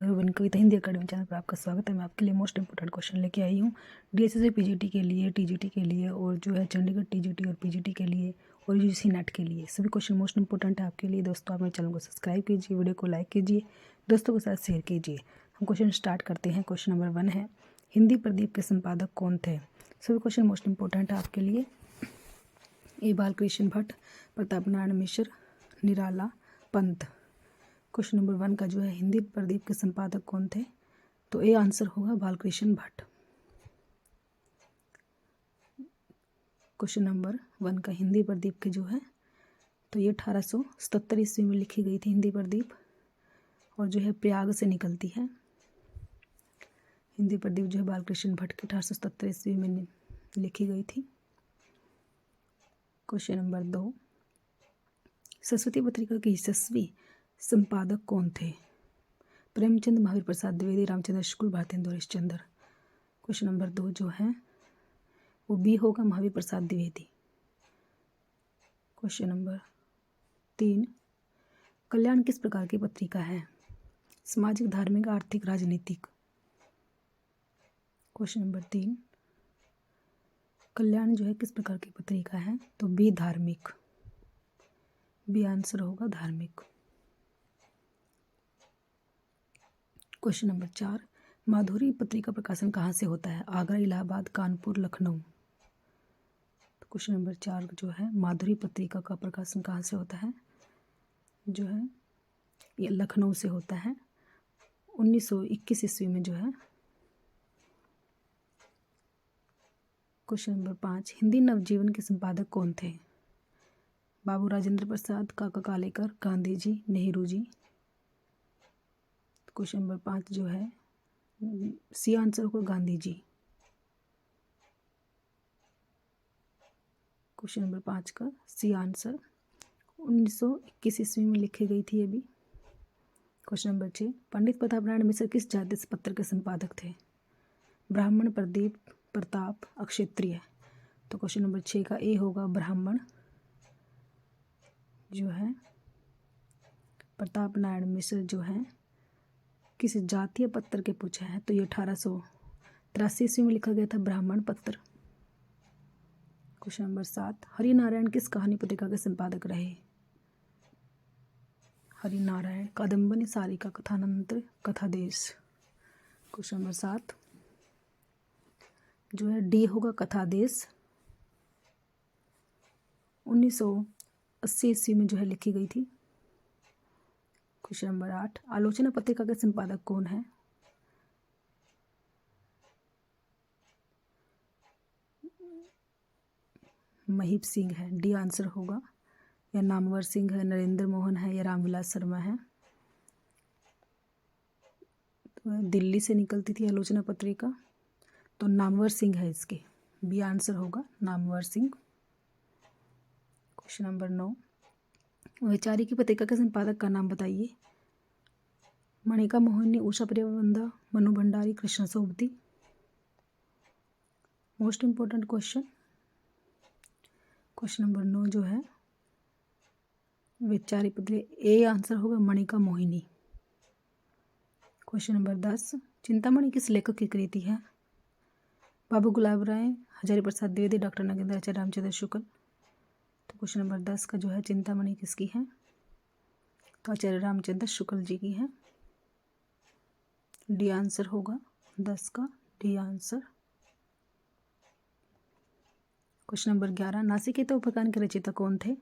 One कविता Hindi academy channel पर आपका स्वागत है। मैं आपके लिए मोस्ट इंपोर्टेंट क्वेश्चन लेके आई हूँ डीएसएससी पीजीटी के लिए, टीजीटी के लिए और जो है चंडीगढ़ टीजीटी और पीजीटी के लिए और यूजीसी नेट के लिए सभी क्वेश्चन मोस्ट इंपोर्टेंट है आपके लिए। दोस्तों आप मेरे चैनल को सब्सक्राइब कीजिए, वीडियो को लाइक कीजिए, दोस्तों के साथ शेयर कीजिए। हम क्वेश्चन स्टार्ट करते हैं। क्वेश्चन नंबर 1 है, हिंदी प्रदीप के संपादक कौन थे? सभी क्वेश्चन मोस्ट इंपोर्टेंट है आपके लिए। ए बालकृष्ण भट्ट, प्रताप नारायण मिश्र, निराला पंत। क्वेश्चन नंबर 1 का जो है हिंदी प्रदीप के संपादक कौन थे? तो ए आंसर होगा बालकृष्ण भट्ट। क्वेश्चन नंबर 1 का हिंदी प्रदीप के जो है तो ये 1877 ईस्वी में लिखी गई थी हिंदी प्रदीप और जो है प्रयाग से निकलती है। हिंदी प्रदीप जो है बालकृष्ण भट्ट की 1877 ईस्वी में लिखी गई थी। क्वेश्चन नंबर 2, सरस्वती पत्रिका के यशस्वी संपादक कौन थे? प्रेमचंद, महावीर प्रसाद द्विवेदी, रामचंद्र शुक्ल, भारतेंदु हरिश्चंद्र। क्वेश्चन नंबर 2 जो है वो बी होगा, महावीर प्रसाद द्विवेदी। क्वेश्चन नंबर 3, कल्याण किस प्रकार की पत्रिका है? सामाजिक, धार्मिक, आर्थिक, राजनीतिक। क्वेश्चन नंबर 3, कल्याण जो है किस प्रकार की पत्रिका है? तो बी धार्मिक। बी आंसर होगा धार्मिक। क्वेश्चन नंबर 4, माधुरी पत्रिका प्रकाशन कहाँ से होता है? आगरा, इलाहाबाद, कानपुर, लखनऊ। तो क्वेश्चन नंबर 4 जो है माधुरी पत्रिका का प्रकाशन कहाँ से होता है? जो है ये लखनऊ से होता है 1921 ईस्वी में जो है। क्वेश्चन नंबर 5, हिंदी नवजीवन के संपादक कौन थे? बाबू राजेंद्र प्रसाद, काका कालेकर, गांधी जी, नेहरू जी। क्वेश्चन नंबर 5 जो है सी आंसर होगा गांधी जी। क्वेश्चन नंबर 5 का सी आंसर 1921 ईस्वी में लिखी गई थी ये भी। क्वेश्चन नंबर 6, पंडित प्रताप नारायण मिश्र किस जाति पत्र के संपादक थे? ब्राह्मण, प्रदीप, प्रताप, अक्षत्रिय। तो क्वेश्चन नंबर 6 का ए होगा ब्राह्मण। जो है प्रताप नारायण मिश्र जो है किस जातीय पत्र के पूछा है? तो ये 1883 ईस्वी में लिखा गया था ब्राह्मण पत्र। क्वेश्चन नंबर 7, हरिनारायण किस कहानी पत्रिका के संपादक रहे? हरिनारायण, कादम्बनी, सारिका, कथानंतर, कथादेश। क्वेश्चन नंबर 7 जो है डी होगा कथादेश। 1980 ईस्वी में जो है लिखी गई थी। क्वेश्चन नंबर 8, आलोचना पत्रिका के संपादक कौन है? महीप सिंह है, डी आंसर होगा। या नामवर सिंह है, नरेंद्र मोहन है या रामविलास शर्मा है। तो दिल्ली से निकलती थी आलोचना पत्रिका, तो नामवर सिंह है इसके। बी आंसर होगा नामवर सिंह। क्वेश्चन नंबर 9, वैचारिकी पत्रिका के संपादक का नाम बताइए। Manika Mohini, Usha Priyamvada, Manu Bhandari, Krishna Sobti. Most important question. Question number 9 जो है वैचारिक पत्रिका ए आंसर होगा मणिका मोहिनी। क्वेश्चन नंबर 10, चिंतामणि किस लेखक की कृति है? बाबू गुलाब राय, हजारी प्रसाद द्विवेदी, डॉक्टर नगेंद्र आचार्य, रामचंद्र शुक्ल। तो क्वेश्चन नंबर 10 का जो है चिंतामणि किसकी है? तो आचार्य रामचंद्र शुक्ल जी की है। डी आंसर होगा 10 का डी आंसर। क्वेश्चन नंबर 11, नासिकेता उपकरण के रचयिता कौन थे?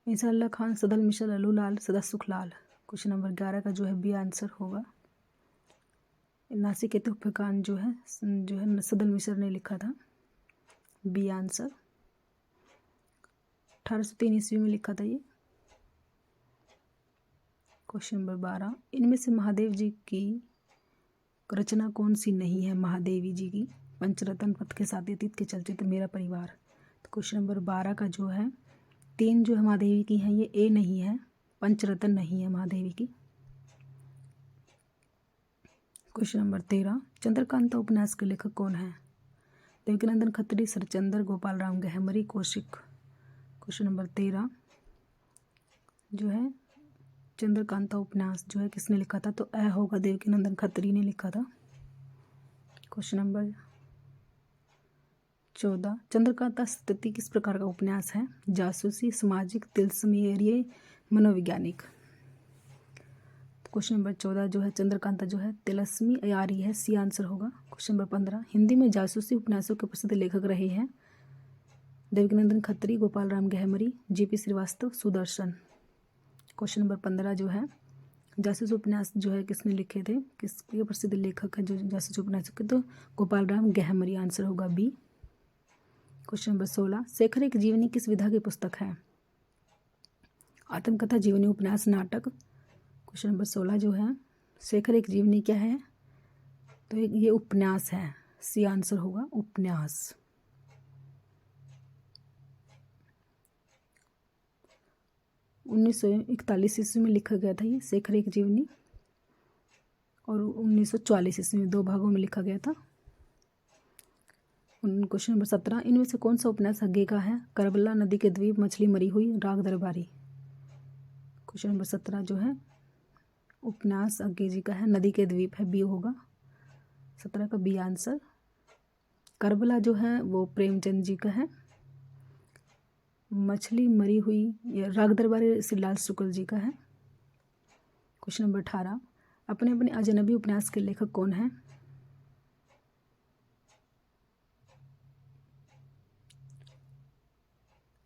इंसाअल्लाह खान, सदल मिश्र, लल्लूलाल, सदा सुखलाल। क्वेश्चन नंबर 11 का जो है बी आंसर होगा। नासिकेता उपकरण जो है सदल मिश्र ने लिखा था। B answer. 1803 ईस्वी में लिखा था ये। क्वेश्चन नंबर 12, इनमें से महादेव जी की रचना कौन सी नहीं है? महादेवी जी की पंचरत्न, पथ के साथ अतीत के चलचित्र, मेरा परिवार। तो क्वेश्चन नंबर 12 का जो है 3 जो है महादेवी की हैं ये ए नहीं है, पंचरत्न नहीं है महादेवी की। क्वेश्चन नंबर 13, चंद्रकांता उपन्यास के लेखक कौन है? देवकीनंदन खत्री, शरचंद्र, गोपाल राम गहमरी, कौशिक। क्वेश्चन नंबर 13 जो है चंद्रकांता उपन्यास जो है किसने लिखा था? तो अ होगा, देवकीनंदन खत्री ने लिखा था। क्वेश्चन नंबर 14, चंद्रकांता स्तुति किस प्रकार का उपन्यास है? जासूसी, सामाजिक, तिलस्मीय, मनोवैज्ञानिक। क्वेश्चन नंबर 14 जो है चंद्रकांता जो है तिलस्मी यारी है, सी आंसर होगा। क्वेश्चन नंबर 15, हिंदी में जासूसी उपन्यासों के प्रसिद्ध लेखक रहे हैं? Devkinandan Khatri, Gopal Ram Gahmari, GP Srivastava, Sudarshan. Question number 15 जो है जासूस उपन्यास जो है किसने लिखे थे? किसके प्रसिद्ध लेखक है जो जासूस उपन्यास के? तो गोपाल राम गहमरी, आंसर होगा बी। क्वेश्चन नंबर 16, शेखर एक जीवनी किस विधा की पुस्तक है? आत्मकथा, जीवनी, उपन्यास, नाटक। क्वेश्चन नंबर 16 जो है शेखर एक जीवनी क्या है? तो ये उपन्यास है, सी आंसर होगा उपन्यास। 1941 ईस्वी में लिखा गया था ये शेखर एक जीवनी, और 1944 ईस्वी में 2 भागों में लिखा गया था। क्वेश्चन नंबर 17, इनमें से कौन सा उपन्यास अग्गे का है? करबला, नदी के द्वीप, मछली मरी हुई, राग दरबारी। क्वेश्चन नंबर 17 जो है उपन्यास अग्गे जी का है, नदी के द्वीप है, बी होगा 17 का बी आंसर। करबला जो है वो प्रेमचंद जी का है। मछली मरी हुई या राग दरबारी श्रीलाल शुक्ल जी का है। क्वेश्चन नंबर 18, अपने अपने अजनबी उपन्यास के लेखक कौन हैं?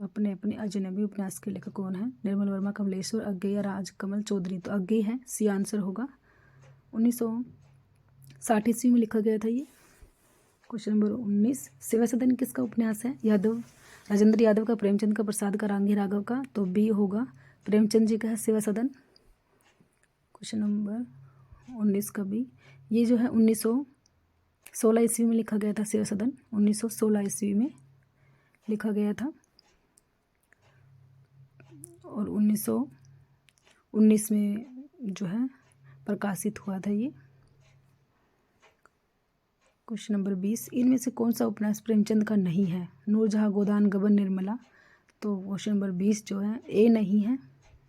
अपने अपने अजनबी उपन्यास के लेखक कौन हैं? निर्मल वर्मा, कमलेश्वर, अज्ञेय, राज कमल चौधरी। तो अज्ञेय है, सी आंसर होगा। 1960 ईस्वी में लिखा गया था ये। क्वेश्चन नंबर 19, सेवा सदन किसका उपन्यास है? यादव, राजेंद्र यादव का, प्रेमचंद का, प्रसाद का, रांगी राघव का। तो बी होगा प्रेमचंद जी का है सेवा सदन। क्वेश्चन नंबर 19 का बी। ये जो है 1916 ईस्वी में लिखा गया था सेवा सदन, 1916 ईस्वी में लिखा गया था, और 1919 में जो है प्रकाशित हुआ था ये। क्वेश्चन नंबर 20, इनमें से कौन सा उपन्यास प्रेमचंद का नहीं है? नूरजहां, गोदान, गबन, निर्मला। तो क्वेश्चन नंबर 20 जो है ए नहीं है,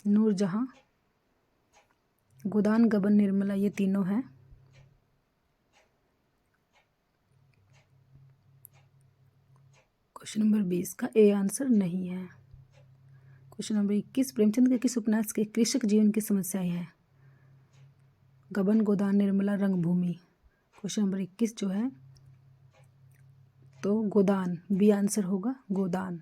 नूरजहां, गोदान, गबन, निर्मला ये तीनों हैं। क्वेश्चन नंबर 20 का ए आंसर नहीं है। क्वेश्चन नंबर 21, प्रेमचंद के किस उपन्यास के कृषक जीवन की समस्याएं हैं? गबन, गोदान, निर्मला, रंगभूमि। क्वेश्चन नंबर 21 जो है तो गोदान, बी आंसर होगा गोदान।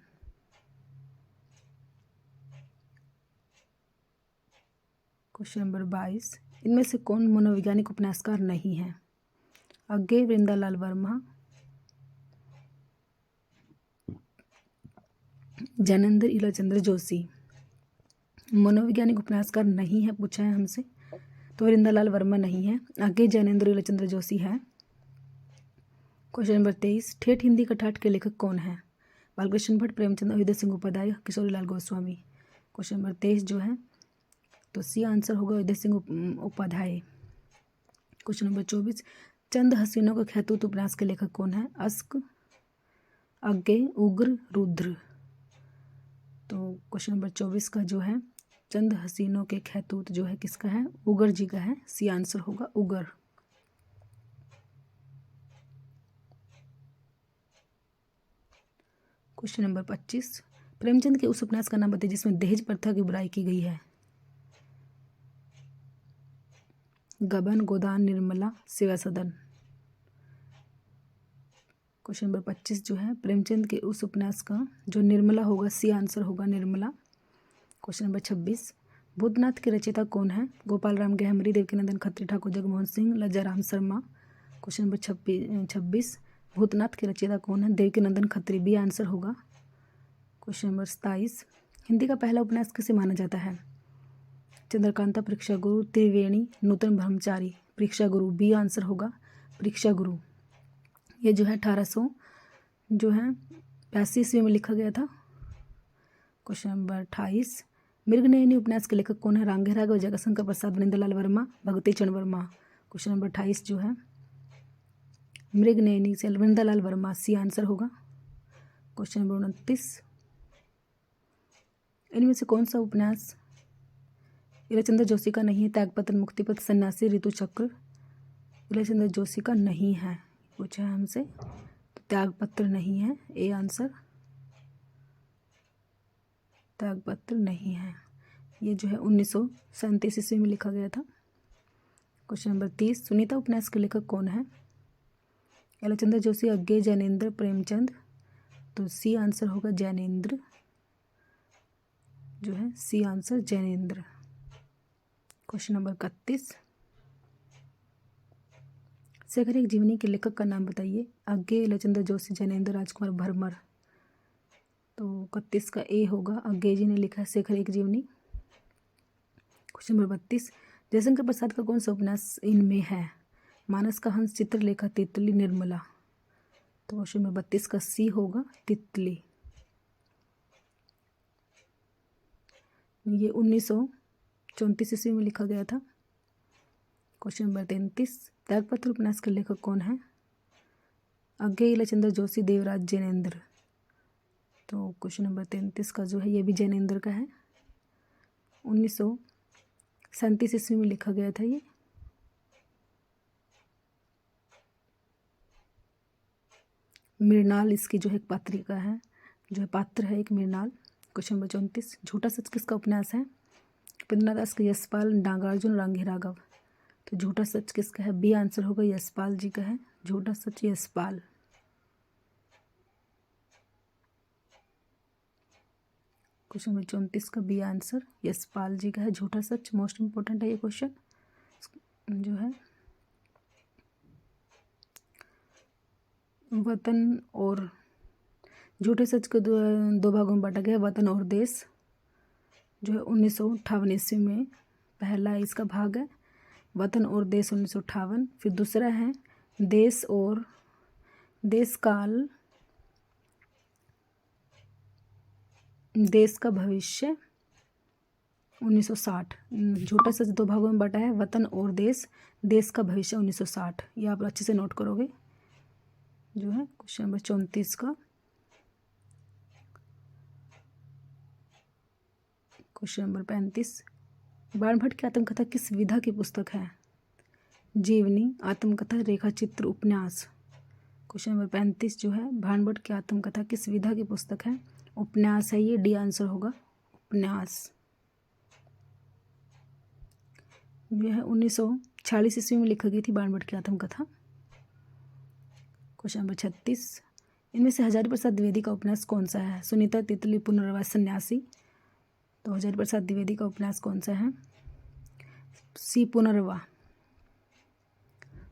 क्वेश्चन नंबर 22, इनमें से कौन मनोवैज्ञानिक उपन्यासकार नहीं है? अज्ञेय, वृंदालाल वर्मा, ज्ञानेंद्र इलाचंद्र जोशी। मनोवैज्ञानिक उपन्यासकार नहीं है पूछा है हमसे, तो वृंदालाल वर्मा नहीं है, आगे ज्ञानेंद्र इलाचंद्र जोशी है। क्वेश्चन नंबर 23, ठेठ हिंदी का ठाठ के लेखक कौन है? बालकृष्ण भट्ट, प्रेमचंद, अयोध्या सिंह उपाध्याय, किशोरीलाल गोस्वामी। क्वेश्चन नंबर 23 जो है तो सी आंसर होगा अयोध्या सिंह उपाध्याय। क्वेश्चन नंबर 24, चंद हसीनों का खैतूत उपन्यास के लेखक कौन है? अश्क, अज्ञेय, उग्र, रुद्र। तो क्वेश्चन नंबर 24 का जो है चंद हसीनों के खैतूत जो है किसका है? उगर जी का है, सी आंसर होगा उगर। क्वेश्चन नंबर 25, प्रेमचंद के उस उपन्यास का नाम बताइए जिसमें दहेज प्रथा की बुराई की गई है? गबन, गोदान, निर्मला, सेवा सदन। क्वेश्चन नंबर 25 जो है प्रेमचंद के उस उपन्यास का जो निर्मला होगा, सी आंसर होगा निर्मला। क्वेश्चन नंबर 26, भूतनाथ के रचयिता कौन है? गोपाल राम गहमरी, देवकीनंदन खत्री, ठाकुर जगमोहन सिंह, लज्जाराम शर्मा। क्वेश्चन नंबर 26, भूतनाथ के रचयिता कौन है? देवकीनंदन खत्री, बी आंसर होगा। क्वेश्चन नंबर 27, हिंदी का पहला उपन्यास किसे माना जाता है? चंद्रकांता, परीक्षा गुरु, त्रिवेणी, नूतन ब्रह्मचारी। परीक्षा गुरु, बी आंसर होगा परीक्षा गुरु। ये जो है 1800 जो है 82 ईस्वी में लिखा गया था। क्वेश्चन नंबर 28, मृगनयनी उपन्यास के लेखक कौन है? रांगे राघव, जगतशंकर प्रसाद, वृंदालाल वर्मा, भगवती चरण वर्मा। क्वेश्चन नंबर 28 जो है मृगनयनी से वृंदालाल वर्मा, सी आंसर होगा। क्वेश्चन नंबर 29, इनमें से कौन सा उपन्यास ईराचंद्र जोशी का नहीं है। त्यागपत्र, मुक्तिपत्र, सन्यासी, ऋतुचक्र। ईराचंद्र जोशी का नहीं है, पूछा है हमसे, तो त्यागपत्र नहीं है ए आंसर, त्यागपत्र नहीं है। ये जो है 1937 ईस्वी में लिखा गया था। क्वेश्चन नंबर 30, सुनीता उपन्यास के लेखक कौन है? ईराचंद्र जोशी, अज्ञे, जैनेन्द्र, प्रेमचंद। तो सी आंसर होगा जैनेन्द्र, जो है C answer Jainendra. Question number 31, Shekhar एक जीवनी के लेखक का नाम बताइए। अज्ञे, ईराचंद्र जोशी, जैनेन्द्र, राजकुमार, भरमर। तो 31 का ए होगा, अज्ञे जी ने लिखा है शेखर एक जीवनी। क्वेश्चन नंबर 32, जयशंकर प्रसाद का कौन सा उपन्यास इनमें है? मानस का हंस, चित्रलेखा, तितली, निर्मला। तो क्वेश्चन नंबर 32 का सी होगा तितली। ये 1934 ईस्वी में लिखा गया था। क्वेश्चन नंबर 33, त्यागपत्र उपन्यास के लेखक कौन है? अज्ञे, ईराचंद्र जोशी, देवराज, जैनेन्द्र। तो क्वेश्चन नंबर 33 का जो है ये भी जैनेन्द्र का है। 1937 ईस्वी में लिखा गया था ये। मृणाल इसकी जो है एक पात्रिका है, जो है पात्र है एक मृणाल। क्वेश्चन नंबर 34, झूठा सच किसका उपन्यास है? उपेंद्रनाथ दास का, यशपाल, नागार्जुन, रांगी राघव। तो झूठा सच किसका है? बी आंसर होगा, यशपाल जी का है। झूठा सच यशपाल। क्वेश्चन नंबर 34 का बी आंसर यशपाल जी का है, झूठा सच। मोस्ट इंपॉर्टेंट है ये क्वेश्चन जो है। वतन और झूठे सच को दो भागों में बांटा गया, वतन और देश, जो है 1958 ईस्वी में पहला इसका भाग है, वतन और देश 1958। फिर दूसरा है देश और देश काल, देश का भविष्य 1960। झूठा सच दो भागों में बांटा है, वतन और देश, देश का भविष्य 1960। ये आप अच्छे से नोट करोगे जो है। क्वेश्चन नंबर 34 का, क्वेश्चन नंबर 35, बाणभट्ट की आत्मकथा किस विधा की पुस्तक है? जीवनी, आत्मकथा, रेखा चित्र, उपन्यास। क्वेश्चन नंबर 35 जो है बाणभट्ट की आत्मकथा किस विधा की पुस्तक है? उपन्यास है ये, डी आंसर होगा उपन्यास। यह 1946 ईस्वी में लिखी गई थी बाणभट्ट की आत्मकथा। क्वेश्चन नंबर 36, इनमें से हजारी प्रसाद द्विवेदी का उपन्यास कौन सा है? सुनीता, तितली, पुनर्वास, सन्यासी। तो हजारी प्रसाद द्विवेदी का उपन्यास कौन सा है? सी पुनर्वा।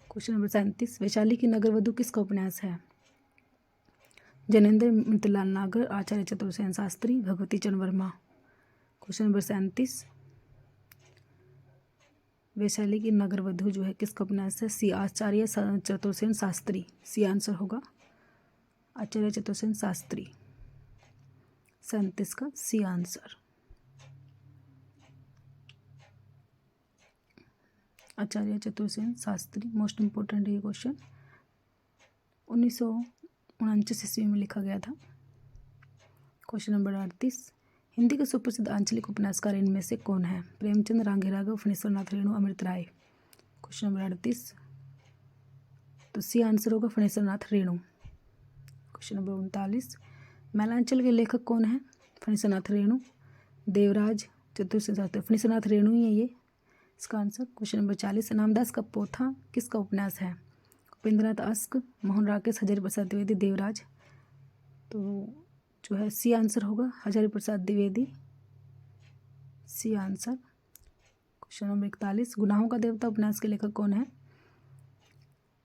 क्वेश्चन नंबर 37, वैशाली की नगरवधु किसका उपन्यास है? जैनेन्द्र मित्रलाल नागर, आचार्य चतुर्सेन शास्त्री, भगवती चरण वर्मा। क्वेश्चन नंबर 37, वैशाली की नगरवधु जो है किसका उपन्यास है? सी आचार्य चतुर्सेन शास्त्री। सी आंसर होगा आचार्य चतुर्सेन शास्त्री। 37 का सी आंसर आचार्य चतुर्सेन शास्त्री। मोस्ट इंपोर्टेंट है ये क्वेश्चन। 1949 ईस्वी में लिखा गया था। क्वेश्चन नंबर 38, हिंदी के सुप्रसिद्ध आंचलिक उपन्यासकार इनमें से कौन है? प्रेमचंद, रांगी राघव, फणीश्वरनाथ रेणु, अमृत राय। क्वेश्चन नंबर 38, तो सी आंसर होगा फणीश्वरनाथ रेणु। क्वेश्चन नंबर 39, मैलांचल के लेखक कौन है? फणीश्वरनाथ रेणु, देवराज, चतुर्सेन शास्त्री। फणीश्वरनाथ रेणु ही है ये इसका आंसर। क्वेश्चन नंबर 40, रामदास का पोथा किसका उपन्यास है? उपेंद्रनाथ अश्क, मोहन राकेश, हजारी प्रसाद द्विवेदी, देवराज। तो जो है सी आंसर होगा Hazari Prasad Dwivedi. C answer. Question number 41, गुनाहों का देवता उपन्यास के लेखक कौन है?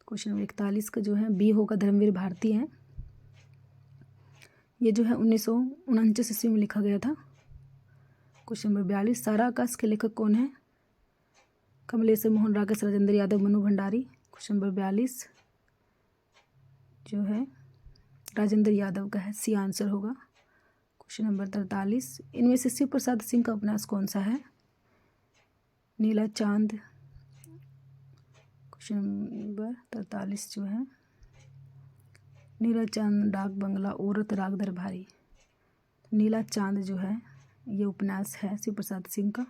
क्वेश्चन नंबर 41 का जो है बी होगा धर्मवीर भारती है। ये जो है 1949 ईस्वी में लिखा गया था। क्वेश्चन नंबर 42, सारा आकाश के लेखक कौन है? कमलेश्वर, मोहन राकेश, राजेंद्र यादव, मनु भंडारी। क्वेश्चन नंबर 42 जो है राजेंद्र यादव का है। सी आंसर होगा। क्वेश्चन नंबर 43, इनमें से शिव प्रसाद सिंह का उपन्यास कौन सा है? नीला चांद। क्वेश्चन नंबर 43 जो है नीला चांद, डाक बंगला, औरत, राग दरबारी। नीला चांद जो है ये उपन्यास है शिव प्रसाद सिंह का।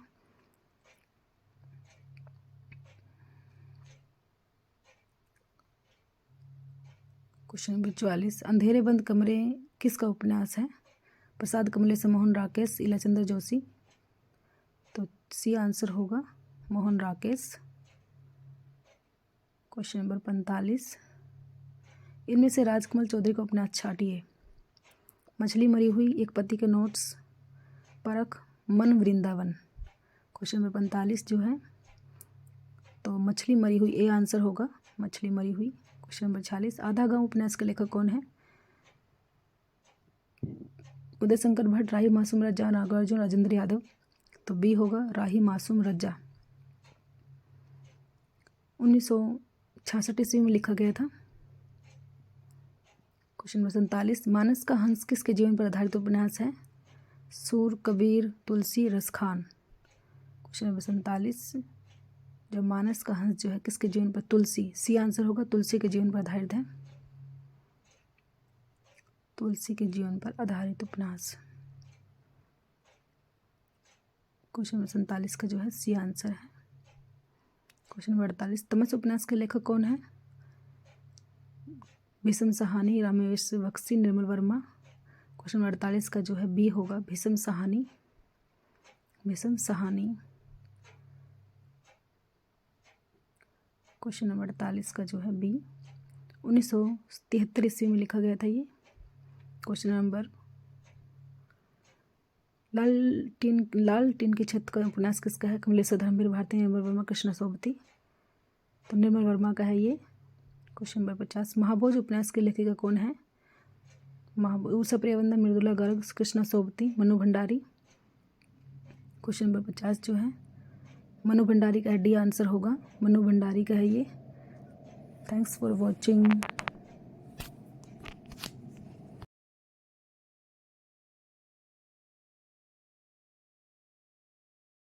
क्वेश्चन नंबर 44, अंधेरे बंद कमरे किसका उपन्यास है? प्रसाद कमलेश, मोहन राकेश, इलाचंद्र जोशी। तो सी आंसर होगा मोहन राकेश। क्वेश्चन नंबर 45, इनमें से राजकमल चौधरी का उपन्यास छाटिए। मछली मरी हुई, एक पति के नोट्स, परख, मन वृंदावन। क्वेश्चन नंबर 45 जो है तो मछली मरी हुई ए आंसर होगा, मछली मरी हुई। क्वेश्चन नंबर 46, आधा गांव उपन्यास के लेखक कौन है? उदय शंकर भट्ट, राही मासूम रज्जा, नागार्जुन, राजेंद्र यादव। तो बी होगा राही मासूम रज्जा। 1966 ईस्वी में लिखा गया था। क्वेश्चन नंबर 47, मानस का हंस किसके जीवन पर आधारित उपन्यास है? सूर, कबीर, तुलसी, रसखान। क्वेश्चन नंबर 47, जो मानस का हंस जो है किसके जीवन पर? तुलसी। सी आंसर होगा, तुलसी के जीवन पर आधारित है, तुलसी के जीवन पर आधारित उपन्यास। क्वेश्चन नंबर 47 का जो है सी आंसर है। क्वेश्चन नंबर 48, तमस उपन्यास के लेखक कौन है? भीषम सहानी, रामेश बख्शी, निर्मल वर्मा। क्वेश्चन नंबर 48 का जो है बी होगा भीषम सहानी, भीषम सहानी। क्वेश्चन नंबर 48 का जो है बी 1973 ईस्वी में लिखा गया था ये। क्वेश्चन नंबर, लाल टीन की छत का उपन्यास किसका है? कमलेश्वर, धर्मवीर भारती, निर्मल वर्मा, कृष्णा सोबती। तो निर्मल वर्मा का है ये। क्वेश्चन नंबर 50, महाभोज उपन्यास की लेखिका कौन है? उषा प्रियवंदन, मृदुला गर्ग, कृष्णा सोबती, मनु भंडारी। क्वेश्चन नंबर 50 जो है मनु भंडारी का डी आंसर होगा, मनु भंडारी का है ये। Thanks for watching.